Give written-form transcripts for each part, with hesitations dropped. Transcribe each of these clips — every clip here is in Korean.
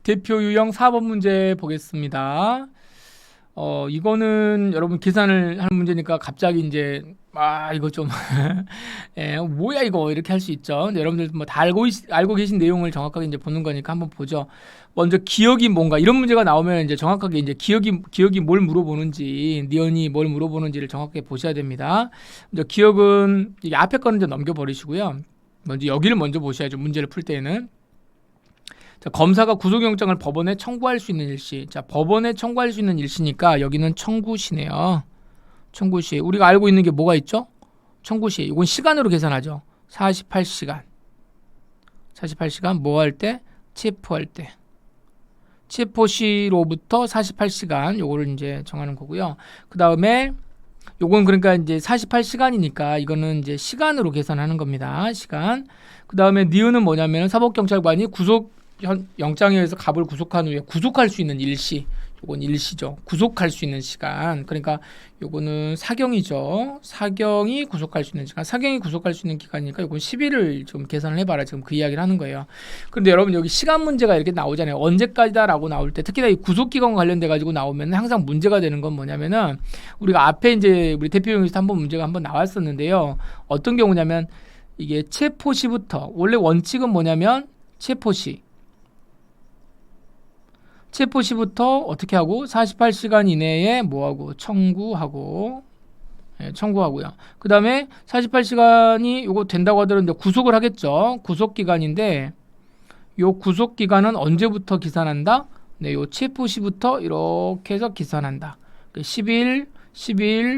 대표 유형 4번 문제 보겠습니다. 이거는 여러분 계산을 하는 문제니까 갑자기 이제 이거 좀 뭐야 이거 이렇게 할 수 있죠. 근데 여러분들 뭐 다 알고 계신 내용을 정확하게 이제 보는 거니까 한번 보죠. 먼저 기억이 뭔가 이런 문제가 나오면 이제 정확하게 이제 기억이 뭘 물어보는지, 니은이 뭘 물어보는지를 정확하게 보셔야 됩니다. 먼저 기억은 이게 앞에 거는 이제 넘겨버리시고요. 먼저 여기를 먼저 보셔야죠. 문제를 풀 때에는. 자, 검사가 구속영장을 법원에 청구할 수 있는 일시. 자, 법원에 청구할 수 있는 일시니까 여기는 청구시네요. 청구시. 우리가 알고 있는 게 뭐가 있죠? 청구시. 이건 시간으로 계산하죠. 48시간. 48시간 뭐 할 때? 체포할 때. 체포시로부터 48시간 요거를 이제 정하는 거고요. 그다음에 요건 그러니까 이제 48시간이니까 이거는 이제 시간으로 계산하는 겁니다. 시간. 그다음에 니은은 뭐냐면 사법경찰관이 영장에 의해서 갑을 구속한 후에 구속할 수 있는 일시. 요건 일시죠. 구속할 수 있는 시간. 그러니까 요거는 사경이죠. 사경이 구속할 수 있는 시간. 사경이 구속할 수 있는 기간이니까 요건 10일을 좀 계산을 해봐라. 지금 그 이야기를 하는 거예요. 그런데 여러분 여기 시간 문제가 이렇게 나오잖아요. 언제까지다라고 나올 때 특히나 이 구속기간과 관련돼 가지고 나오면 항상 문제가 되는 건 뭐냐면은 우리가 앞에 이제 우리 대표용에서 한번 문제가 한번 나왔었는데요. 어떤 경우냐면 이게 체포시부터 원래 원칙은 뭐냐면 체포시부터 어떻게 하고 48시간 이내에 뭐하고 청구하고요. 그 다음에 48시간이 요거 된다고 하더라도 구속을 하겠죠. 구속기간인데 요 구속기간은 언제부터 계산한다? 네, 요 체포시부터 이렇게 해서 계산한다. 10일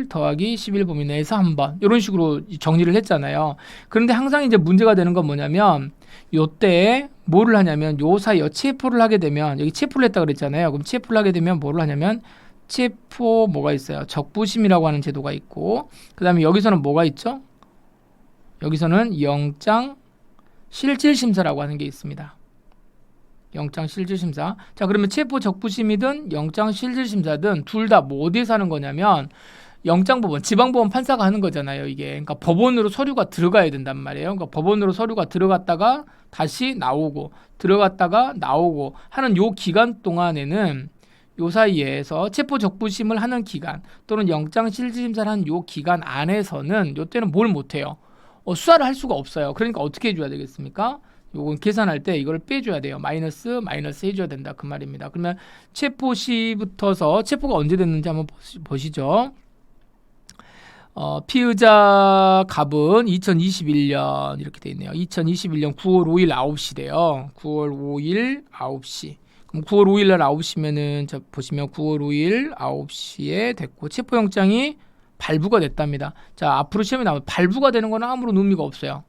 더하기 10일 범위 내에서 한 번 이런 식으로 정리를 했잖아요. 그런데 항상 이제 문제가 되는 건 뭐냐면 요때 뭐를 하냐면 요 사이에 체포를 하게 되면 여기 체포를 했다 그랬잖아요. 그럼 체포를 하게 되면 뭐를 하냐면 체포 뭐가 있어요? 적부심이라고 하는 제도가 있고 그 다음에 여기서는 뭐가 있죠? 여기서는 영장 실질심사라고 하는 게 있습니다. 영장 실질심사. 자, 그러면 체포 적부심이든 영장 실질심사든 둘 다 뭐 어디에서 하는 거냐면 영장법원, 지방법원 판사가 하는 거잖아요, 이게. 그러니까 법원으로 서류가 들어가야 된단 말이에요. 그러니까 법원으로 서류가 들어갔다가 다시 나오고 들어갔다가 나오고 하는 요 기간 동안에는 요 사이에서 체포 적부심을 하는 기간 또는 영장 실질심사를 하는 요 기간 안에서는 요 때는 뭘 못해요. 수사를 할 수가 없어요. 그러니까 어떻게 해줘야 되겠습니까? 요건 계산할 때 이걸 빼줘야 돼요. 마이너스 해줘야 된다 그 말입니다. 그러면 체포시부터서 체포가 언제 됐는지 한번 보시죠. 피의자 갑은 2021년 이렇게 돼 있네요. 2021년 9월 5일 9시래요. 9월 5일 9시. 그럼 9월 5일 날 9시면은 자 보시면 9월 5일 9시에 됐고 체포영장이 발부가 됐답니다. 자, 앞으로 시험에 나오면 발부가 되는 거는 아무런 의미가 없어요.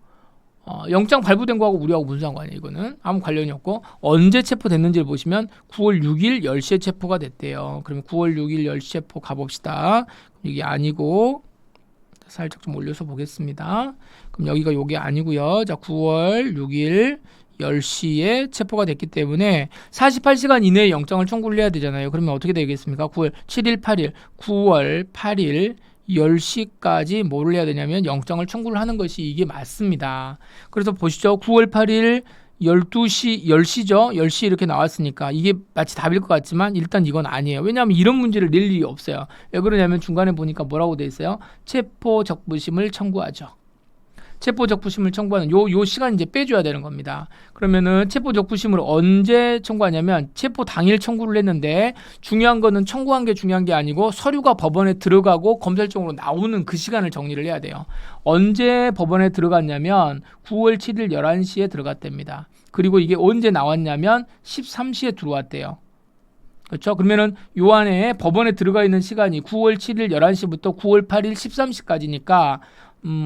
영장 발부된 거하고 우리하고 무슨 상관이에요? 이거는 아무 관련이 없고 언제 체포됐는지를 보시면 9월 6일 10시에 체포가 됐대요. 그러면 9월 6일 10시 체포 가봅시다. 이게 아니고 살짝 좀 올려서 보겠습니다. 그럼 여기가 요게 아니고요. 자, 9월 6일 10시에 체포가 됐기 때문에 48시간 이내에 영장을 청구를 해야 되잖아요. 그러면 어떻게 되겠습니까? 9월 7일 8일 9월 8일 10시까지 뭐를 해야 되냐면 영장을 청구를 하는 것이 이게 맞습니다. 그래서 보시죠. 9월 8일 12시, 10시죠. 10시 이렇게 나왔으니까 이게 마치 답일 것 같지만 일단 이건 아니에요. 왜냐하면 이런 문제를 낼 일이 없어요. 왜 그러냐면 중간에 보니까 뭐라고 돼 있어요? 체포 적부심을 청구하죠. 체포 적부심을 청구하는 요 시간 이제 빼줘야 되는 겁니다. 그러면은 체포 적부심을 언제 청구하냐면 체포 당일 청구를 했는데 중요한 거는 청구한 게 중요한 게 아니고 서류가 법원에 들어가고 검찰청으로 나오는 그 시간을 정리를 해야 돼요. 언제 법원에 들어갔냐면 9월 7일 11시에 들어갔답니다. 그리고 이게 언제 나왔냐면 13시에 들어왔대요. 그렇죠? 그러면은 요 안에 법원에 들어가 있는 시간이 9월 7일 11시부터 9월 8일 13시까지니까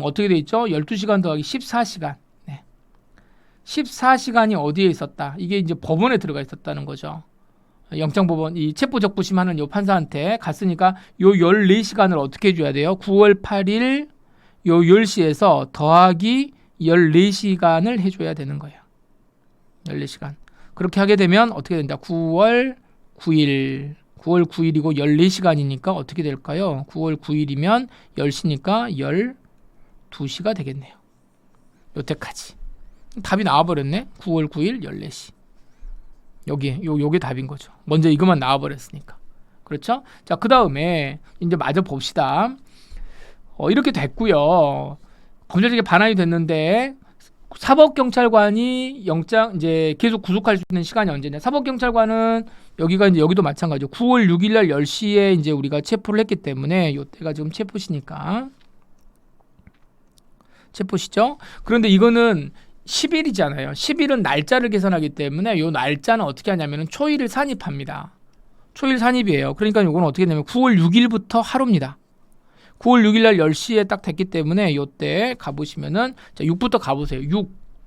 어떻게 돼 있죠? 12시간 더하기 14시간. 네. 14시간이 어디에 있었다? 이게 이제 법원에 들어가 있었다는 거죠. 영장법원, 이 체포적부심하는 요 판사한테 갔으니까 요 14시간을 어떻게 해줘야 돼요? 9월 8일 요 10시에서 더하기 14시간을 해줘야 되는 거예요. 14시간. 그렇게 하게 되면 어떻게 된다? 9월 9일이고 14시간이니까 어떻게 될까요? 9월 9일이면 10시니까 12시가 되겠네요. 여태까지 답이 나와버렸네. 9월 9일 14시. 요게 답인 거죠. 먼저 이것만 나와버렸으니까. 그렇죠? 자, 그 다음에 이제 마저 봅시다. 이렇게 됐고요. 검찰직에 반환이 됐는데 사법경찰관이 영장 이제 계속 구속할 수 있는 시간이 언제냐? 사법경찰관은 여기가 이제 여기도 마찬가지죠. 9월 6일 날 10시에 이제 우리가 체포를 했기 때문에 요때가 지금 체포시니까 체포시죠. 그런데 이거는 10일이잖아요. 10일은 날짜를 계산하기 때문에 요 날짜는 어떻게 하냐면은 초일을 산입합니다. 초일 산입이에요. 그러니까 요건 어떻게 되냐면 9월 6일부터 하루입니다. 9월 6일 날 10시에 딱 됐기 때문에 요때 가보시면은 자, 6부터 가보세요.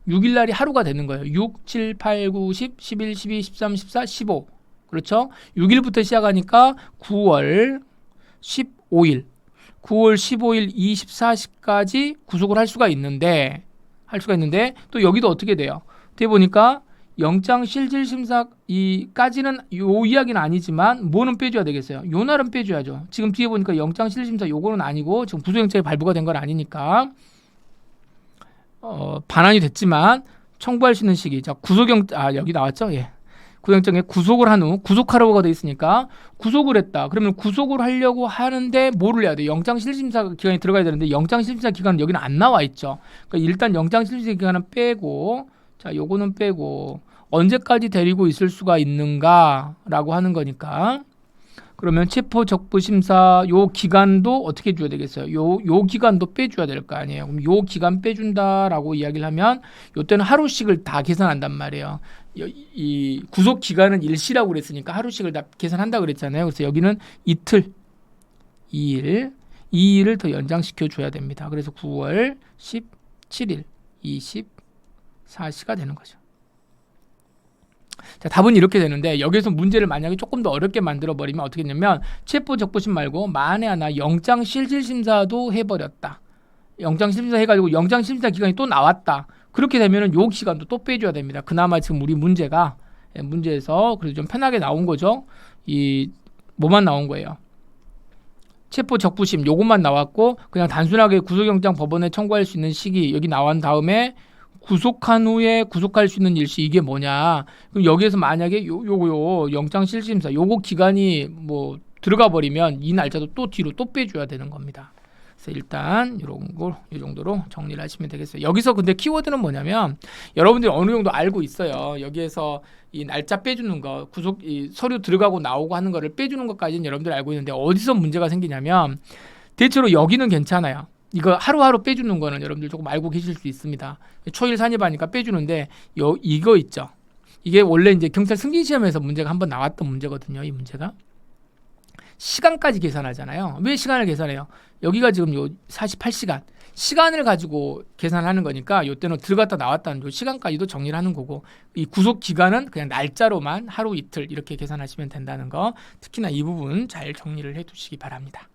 6일 날이 하루가 되는 거예요. 6, 7, 8, 9, 10, 11, 12, 13, 14, 15. 그렇죠? 6일부터 시작하니까 9월 15일 24시까지 구속을 할 수가 있는데 또 여기도 어떻게 돼요? 어떻게 보니까 영장 실질 심사까지는 요 이야기는 아니지만 뭐는 빼줘야 되겠어요? 요 날은 빼줘야죠. 지금 뒤에 보니까 영장 실질 심사 요거는 아니고 지금 구속영장이 발부가 된 건 아니니까 반환이 됐지만 청구할 수 있는 시기. 자, 여기 나왔죠? 예. 구속영장에 구속을 한 후 구속하라고가 돼 있으니까 구속을 했다. 그러면 구속을 하려고 하는데 뭐를 해야 돼? 영장 실질심사 기간이 들어가야 되는데 영장 실질심사 기간은 여기는 안 나와 있죠. 그러니까 일단 영장 실질심사 기간은 빼고 자, 요거는 빼고 언제까지 데리고 있을 수가 있는가라고 하는 거니까 그러면 체포적부심사 요 기간도 어떻게 줘야 되겠어요? 요 기간도 빼줘야 될 거 아니에요. 그럼 요 기간 빼준다라고 이야기를 하면 요때는 하루씩을 다 계산한단 말이에요. 이 구속 기간은 일시라고 그랬으니까 하루씩을 다 계산한다 그랬잖아요. 그래서 여기는 이틀, 2일을 더 연장시켜 줘야 됩니다. 그래서 9월 17일, 24시가 되는 거죠. 자, 답은 이렇게 되는데 여기서 문제를 만약에 조금 더 어렵게 만들어 버리면 어떻게 되냐면 체포적부심 말고 만에 하나 영장 실질심사도 해버렸다. 영장 실질심사 해가지고 영장 실질심사 기간이 또 나왔다. 그렇게 되면은 요 시간도 또 빼줘야 됩니다. 그나마 지금 우리 문제에서 그래도 좀 편하게 나온 거죠. 이 뭐만 나온 거예요. 체포적부심 요것만 나왔고 그냥 단순하게 구속영장 법원에 청구할 수 있는 시기 여기 나온 다음에 구속한 후에 구속할 수 있는 일시 이게 뭐냐? 그럼 여기에서 만약에 요거 영장 실질심사 요거 기간이 뭐 들어가 버리면 이 날짜도 또 뒤로 또 빼줘야 되는 겁니다. 그래서 일단 이런 걸 이 정도로 정리를 하시면 되겠어요. 여기서 근데 키워드는 뭐냐면 여러분들이 어느 정도 알고 있어요. 여기에서 이 날짜 빼주는 거, 이 서류 들어가고 나오고 하는 거를 빼주는 것까지는 여러분들이 알고 있는데 어디서 문제가 생기냐면 대체로 여기는 괜찮아요. 이거 하루하루 빼주는 거는 여러분들 조금 알고 계실 수 있습니다. 초일 산입하니까 빼주는데 이거 있죠. 이게 원래 이제 경찰 승진 시험에서 문제가 한번 나왔던 문제거든요. 이 문제가 시간까지 계산하잖아요. 왜 시간을 계산해요? 여기가 지금 요 48시간 시간을 가지고 계산하는 거니까 요때는 들어갔다 나왔다는 요 시간까지도 정리를 하는 거고 이 구속 기간은 그냥 날짜로만 하루 이틀 이렇게 계산하시면 된다는 거 특히나 이 부분 잘 정리를 해두시기 바랍니다.